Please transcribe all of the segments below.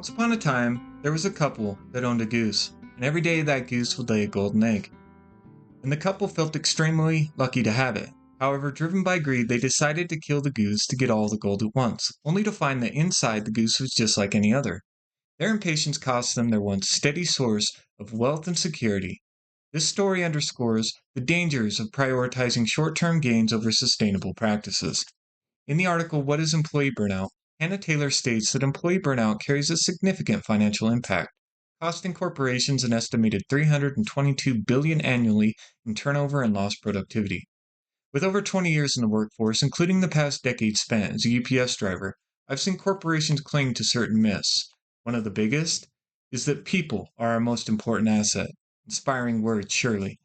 Once upon a time, there was a couple that owned a goose, and every day that goose would lay a golden egg. And the couple felt extremely lucky to have it. However, driven by greed, they decided to kill the goose to get all the gold at once, only to find that inside the goose was just like any other. Their impatience cost them their once steady source of wealth and security. This story underscores the dangers of prioritizing short term gains over sustainable practices. In the article, What is Employee Burnout? Hannah Taylor states that employee burnout carries a significant financial impact, costing corporations an estimated $322 billion annually in turnover and lost productivity. With over 20 years in the workforce, including the past decade spent as a UPS driver, I've seen corporations cling to certain myths. One of the biggest is that people are our most important asset. Inspiring words, surely.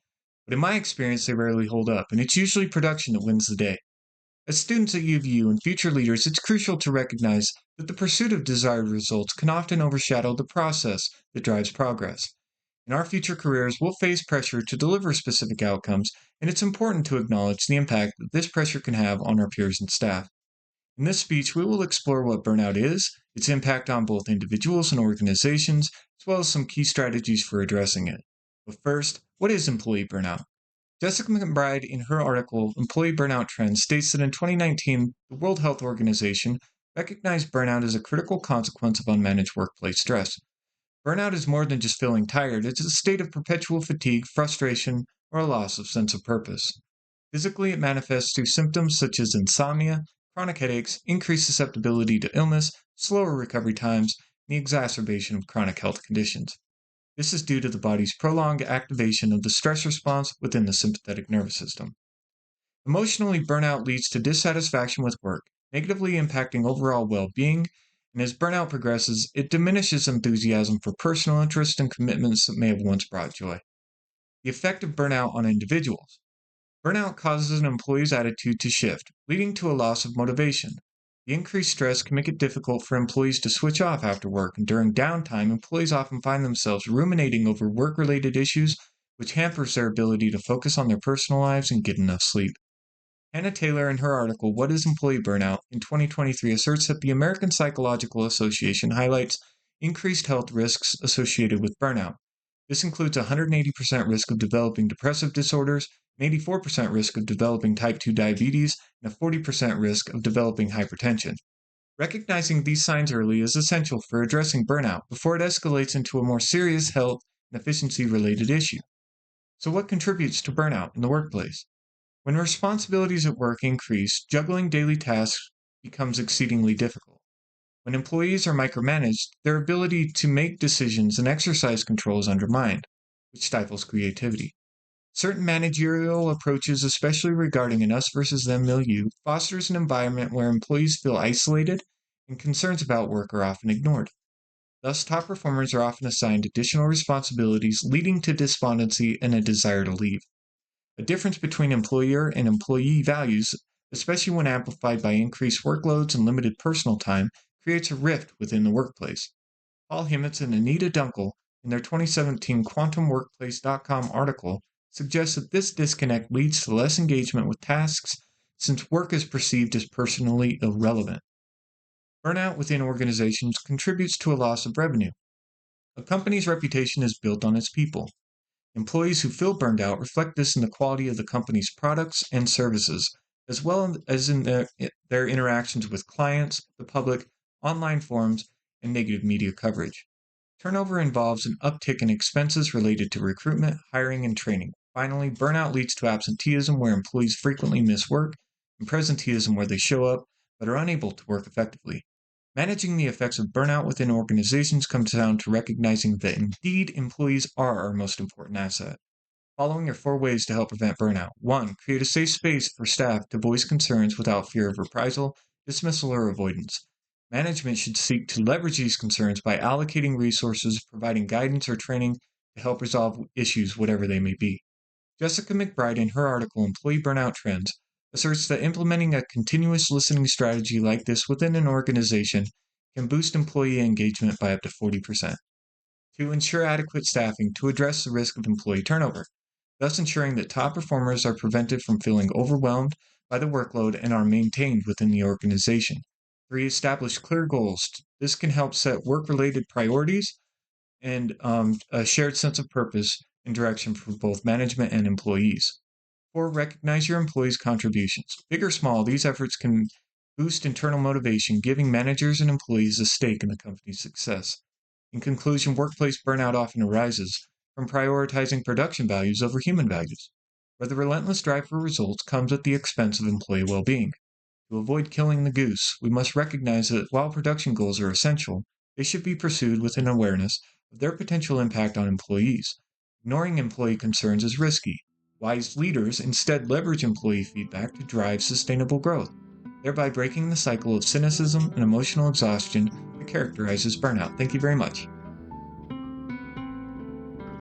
But in my experience, they rarely hold up, and it's usually production that wins the day. As students at UVU and future leaders, it's crucial to recognize that the pursuit of desired results can often overshadow the process that drives progress. In our future careers, we'll face pressure to deliver specific outcomes, and it's important to acknowledge the impact that this pressure can have on our peers and staff. In this speech, we will explore what burnout is, its impact on both individuals and organizations, as well as some key strategies for addressing it. But first, what is employee burnout? Jessica McBride, in her article, Employee Burnout Trends, states that in 2019, the World Health Organization recognized burnout as a critical consequence of unmanaged workplace stress. Burnout is more than just feeling tired, it's a state of perpetual fatigue, frustration, or a loss of sense of purpose. Physically, it manifests through symptoms such as insomnia, chronic headaches, increased susceptibility to illness, slower recovery times, and the exacerbation of chronic health conditions. This is due to the body's prolonged activation of the stress response within the sympathetic nervous system. Emotionally, burnout leads to dissatisfaction with work, negatively impacting overall well being, and as burnout progresses, it diminishes enthusiasm for personal interests and commitments that may have once brought joy. The effect of burnout on individuals. Burnout causes an employee's attitude to shift, leading to a loss of motivation. The increased stress can make it difficult for employees to switch off after work, and during downtime, employees often find themselves ruminating over work-related issues, which hampers their ability to focus on their personal lives and get enough sleep. Hannah Taylor, in her article, What is Employee Burnout? In 2023, asserts that the American Psychological Association highlights increased health risks associated with burnout. This includes a 180% risk of developing depressive disorders, an 84% risk of developing type 2 diabetes, and a 40% risk of developing hypertension. Recognizing these signs early is essential for addressing burnout before it escalates into a more serious health and efficiency related issue. So, what contributes to burnout in the workplace? When responsibilities at work increase, juggling daily tasks becomes exceedingly difficult. When employees are micromanaged, their ability to make decisions and exercise control is undermined, which stifles creativity. Certain managerial approaches, especially regarding an us versus them milieu, fosters an environment where employees feel isolated and concerns about work are often ignored. Thus, top performers are often assigned additional responsibilities, leading to despondency and a desire to leave. A difference between employer and employee values, especially when amplified by increased workloads and limited personal time, creates a rift within the workplace. Paul Himmetz and Anita Dunkel, in their 2017 QuantumWorkplace.com article, suggest that this disconnect leads to less engagement with tasks since work is perceived as personally irrelevant. Burnout within organizations contributes to a loss of revenue. A company's reputation is built on its people. Employees who feel burned out reflect this in the quality of the company's products and services, as well as in their interactions with clients, the public, online forums, and negative media coverage. Turnover involves an uptick in expenses related to recruitment, hiring, and training. Finally, burnout leads to absenteeism where employees frequently miss work, and presenteeism where they show up but are unable to work effectively. Managing the effects of burnout within organizations comes down to recognizing that indeed employees are our most important asset. Following are 4 ways to help prevent burnout. 1. Create a safe space for staff to voice concerns without fear of reprisal, dismissal, or avoidance. Management should seek to leverage these concerns by allocating resources, providing guidance or training to help resolve issues, whatever they may be. Jessica McBride, in her article Employee Burnout Trends, asserts that implementing a continuous listening strategy like this within an organization can boost employee engagement by up to 40%. 2. Ensure adequate staffing to address the risk of employee turnover, thus ensuring that top performers are prevented from feeling overwhelmed by the workload and are maintained within the organization. 3. Establish clear goals This can help set work-related priorities and a shared sense of purpose and direction for both management and employees. 4. Recognize your employees' contributions. Big or small, these efforts can boost internal motivation, giving managers and employees a stake in the company's success. In conclusion, workplace burnout often arises from prioritizing production values over human values, where the relentless drive for results comes at the expense of employee well-being. To avoid killing the goose, we must recognize that while production goals are essential, they should be pursued with an awareness of their potential impact on employees. Ignoring employee concerns is risky. Wise leaders instead leverage employee feedback to drive sustainable growth, thereby breaking the cycle of cynicism and emotional exhaustion that characterizes burnout. Thank you very much.